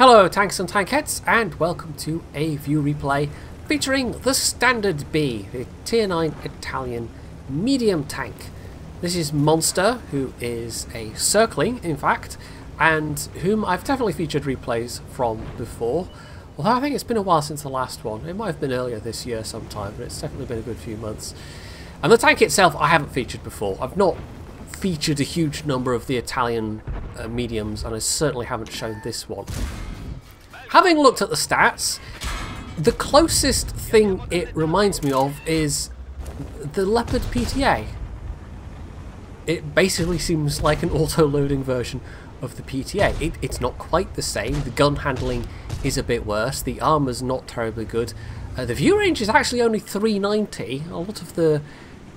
Hello tanks and tankettes, and welcome to a view replay featuring the Standard B, the Tier 9 Italian medium tank. This is Monster, who is a circling in fact, and whom I've definitely featured replays from before, although I think it's been a while since the last one. It might have been earlier this year sometime, but it's definitely been a good few months. And the tank itself I haven't featured before. I've not featured a huge number of the Italian mediums, and I certainly haven't shown this one. Having looked at the stats, the closest thing it reminds me of is the Leopard PTA. It basically seems like an auto-loading version of the PTA. It's not quite the same. The gun handling is a bit worse. The armor's not terribly good. The view range is actually only 390. A lot of the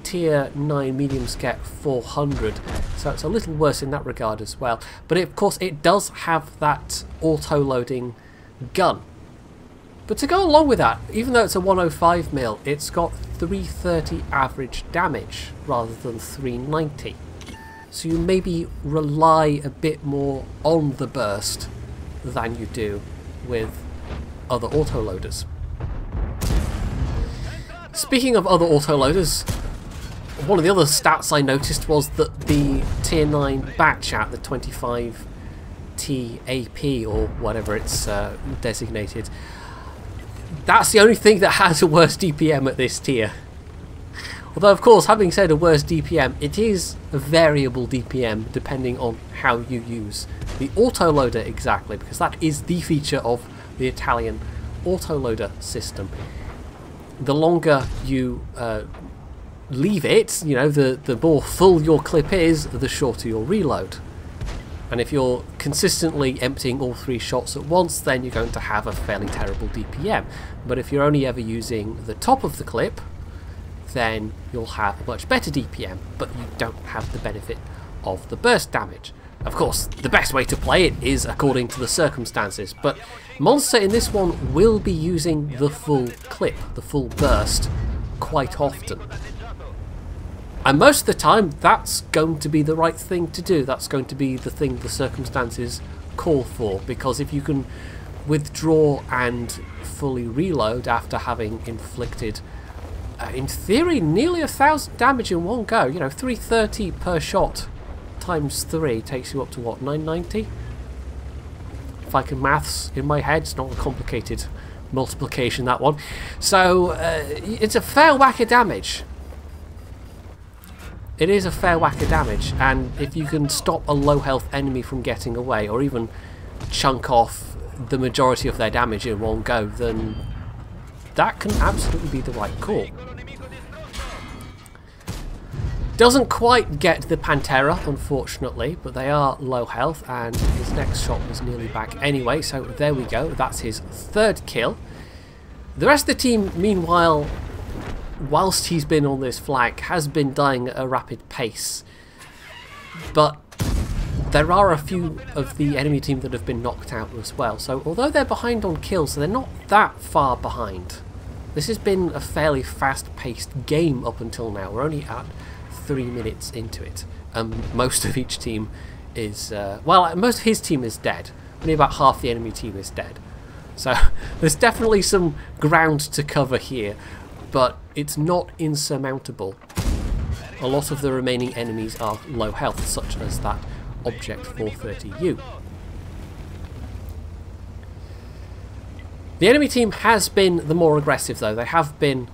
Tier 9 mediums get 400, so it's a little worse in that regard as well. But of course it does have that auto-loading gun. But to go along with that, even though it's a 105mm, it's got 330 average damage rather than 390. So you maybe rely a bit more on the burst than you do with other autoloaders. Speaking of other autoloaders, one of the other stats I noticed was that the Tier 9 batch at the 25 TAP, or whatever it's designated, that's the only thing that has a worse DPM at this tier. Although of course, having said a worse DPM, it is a variable DPM depending on how you use the autoloader exactly, because that is the feature of the Italian autoloader system. The longer you leave it, you know, the more full your clip is, the shorter your reload. And if you're consistently emptying all 3 shots at once, then you're going to have a fairly terrible DPM. But if you're only ever using the top of the clip, then you'll have a much better DPM, but you don't have the benefit of the burst damage. Of course, the best way to play it is according to the circumstances, but Monster in this one will be using the full clip, the full burst, quite often. And most of the time, that's going to be the right thing to do. That's going to be the thing the circumstances call for, because if you can withdraw and fully reload after having inflicted, in theory, nearly 1,000 damage in one go, you know, 330 per shot times 3 takes you up to what, 990? If I can maths in my head, it's not a complicated multiplication, that one. So it's a fair whack of damage. It is a fair whack of damage, and if you can stop a low health enemy from getting away, or even chunk off the majority of their damage in one go, then that can absolutely be the right call. Doesn't quite get the Pantera, unfortunately, but they are low health, and his next shot was nearly back anyway, so there we go, that's his 3rd kill. The rest of the team, meanwhile, whilst he's been on this flank, has been dying at a rapid pace. But there are a few of the enemy team that have been knocked out as well, so although they're behind on kills, they're not that far behind. This has been a fairly fast-paced game up until now. We're only at 3 minutes into it, and most of each team is, well, most of his team is dead. Only about half the enemy team is dead. So there's definitely some ground to cover here, but it's not insurmountable. A lot of the remaining enemies are low health, such as that Object 430U. The enemy team has been the more aggressive though. They have been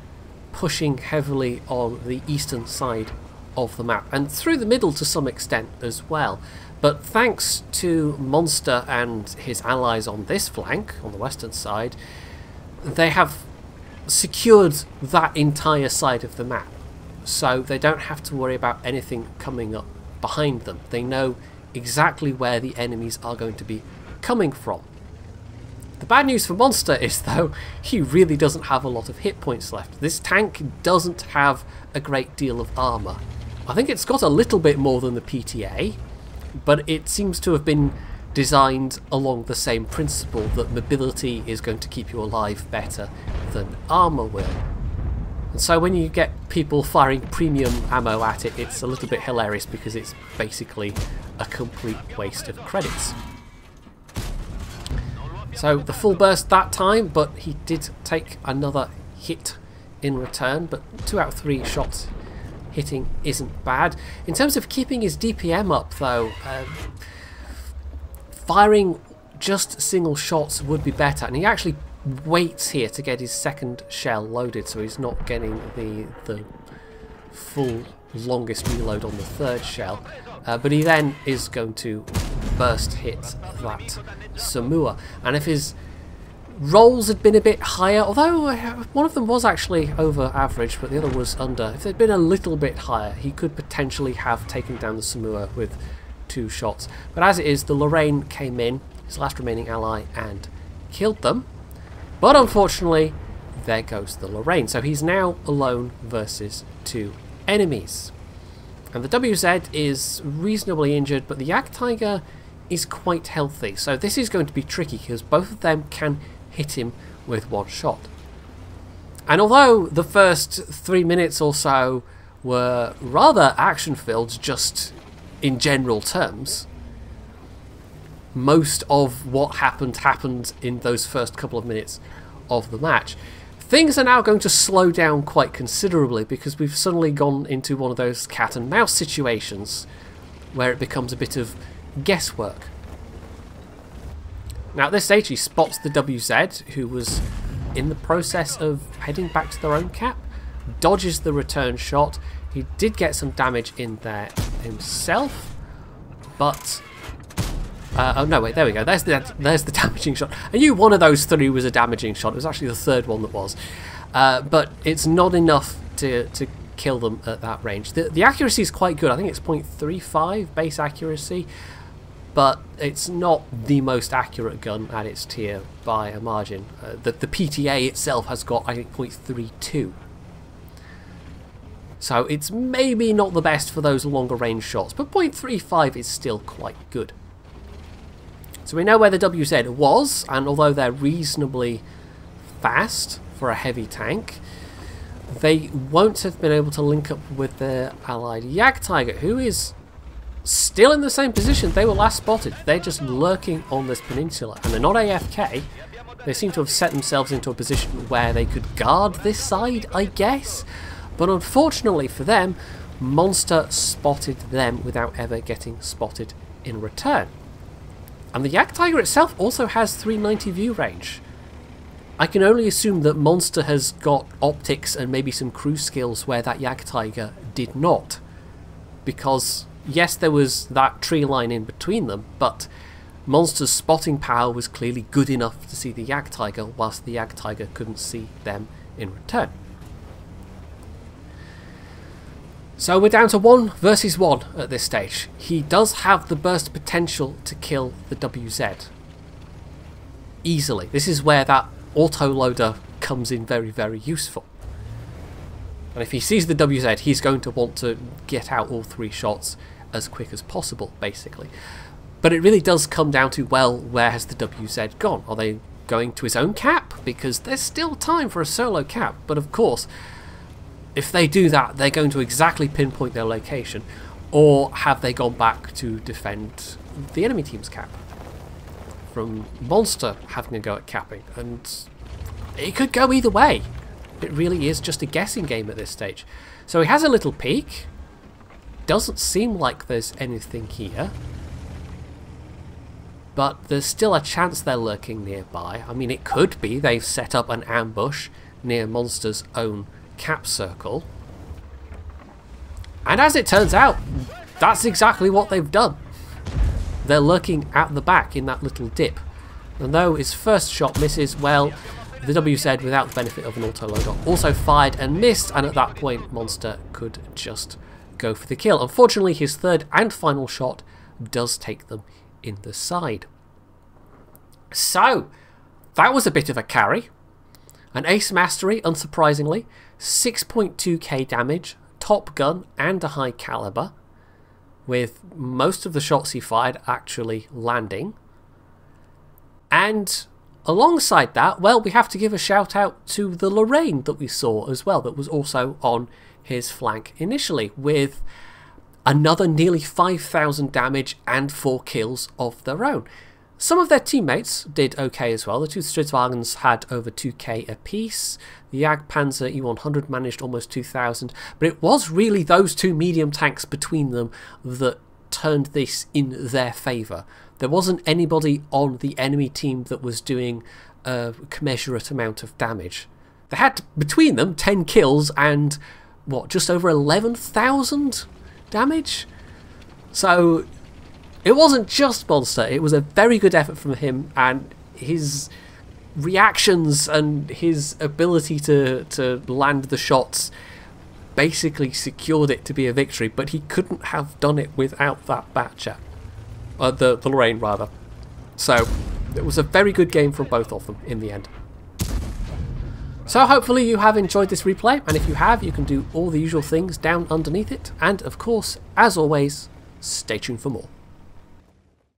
pushing heavily on the eastern side of the map, and through the middle to some extent as well. But thanks to Monster and his allies on this flank, on the western side, they have secured that entire side of the map, so they don't have to worry about anything coming up behind them. They know exactly where the enemies are going to be coming from. The bad news for Monster is, though, he really doesn't have a lot of hit points left. This tank doesn't have a great deal of armour. I think it's got a little bit more than the PTA, but it seems to have been designed along the same principle, that mobility is going to keep you alive better than armour will. And so when you get people firing premium ammo at it, it's a little bit hilarious, because it's basically a complete waste of credits. So the full burst that time, but he did take another hit in return, but 2 out of 3 shots hitting isn't bad. In terms of keeping his DPM up though, firing just single shots would be better, and he actually waits here to get his second shell loaded, so he's not getting the full longest reload on the third shell, but he then is going to burst hit that Samoa. And if his rolls had been a bit higher, although one of them was actually over average but the other was under, if they'd been a little bit higher he could potentially have taken down the Samoa with 2 shots. But as it is, the Lorraine came in, his last remaining ally, and killed them. But unfortunately there goes the Lorraine, so he's now alone versus 2 enemies. And the WZ is reasonably injured, but the Jagdtiger is quite healthy, so this is going to be tricky because both of them can hit him with 1 shot. And although the first 3 minutes or so were rather action-filled just in general terms, most of what happened in those first couple of minutes of the match. Things are now going to slow down quite considerably because we've suddenly gone into one of those cat and mouse situations where it becomes a bit of guesswork. Now at this stage he spots the WZ, who was in the process of heading back to their own cap, dodges the return shot. He did get some damage in there himself, but oh no, wait, there we go. There's the damaging shot. I knew one of those 3 was a damaging shot. It was actually the third one that was. But it's not enough to kill them at that range. The accuracy is quite good. I think it's 0.35 base accuracy, but it's not the most accurate gun at its tier by a margin. The PTA itself has got, I think, 0.32. So it's maybe not the best for those longer range shots, but 0.35 is still quite good. So we know where the WZ was, and although they're reasonably fast for a heavy tank, they won't have been able to link up with their allied Jagdtiger, who is still in the same position they were last spotted. They're just lurking on this peninsula, and they're not AFK. They seem to have set themselves into a position where they could guard this side, I guess. But unfortunately for them, Monster spotted them without ever getting spotted in return. And the Jagdtiger itself also has 390 view range. I can only assume that Monster has got optics and maybe some cruise skills where that Jagdtiger did not. Because, yes, there was that tree line in between them, but Monster's spotting power was clearly good enough to see the Jagdtiger, whilst the Jagdtiger couldn't see them in return. So we're down to 1 versus 1 at this stage. He does have the burst potential to kill the WZ easily. This is where that autoloader comes in very, very useful. And if he sees the WZ, he's going to want to get out all 3 shots as quick as possible, basically. But it really does come down to, well, where has the WZ gone? Are they going to his own cap? Because there's still time for a solo cap, but of course, if they do that, they're going to exactly pinpoint their location. Or have they gone back to defend the enemy team's cap from Monster having a go at capping? And it could go either way. It really is just a guessing game at this stage. So he has a little peek. Doesn't seem like there's anything here. But there's still a chance they're lurking nearby. I mean, it could be they've set up an ambush near Monster's own cap circle, and as it turns out, that's exactly what they've done. They're lurking at the back in that little dip, and though his first shot misses, well, the WZ, without the benefit of an autoloader, also fired and missed, and at that point Monster could just go for the kill. Unfortunately, his third and final shot does take them in the side. So that was a bit of a carry. An ace mastery, unsurprisingly, 6.2k damage, top gun and a high caliber, with most of the shots he fired actually landing. And alongside that, well, we have to give a shout out to the Lorraine that we saw as well, that was also on his flank initially, with another nearly 5,000 damage and 4 kills of their own. Some of their teammates did okay as well. The two Stridswagens had over 2k apiece. The Jagdpanzer E100 managed almost 2,000. But it was really those two medium tanks between them that turned this in their favour. There wasn't anybody on the enemy team that was doing a commensurate amount of damage. They had, between them, 10 kills and, what, just over 11,000 damage? So it wasn't just Monster, it was a very good effort from him, and his reactions and his ability to land the shots basically secured it to be a victory, but he couldn't have done it without that Batchat. The Lorraine, rather. So it was a very good game from both of them in the end. So hopefully you have enjoyed this replay, and if you have, you can do all the usual things down underneath it, and of course, as always, stay tuned for more.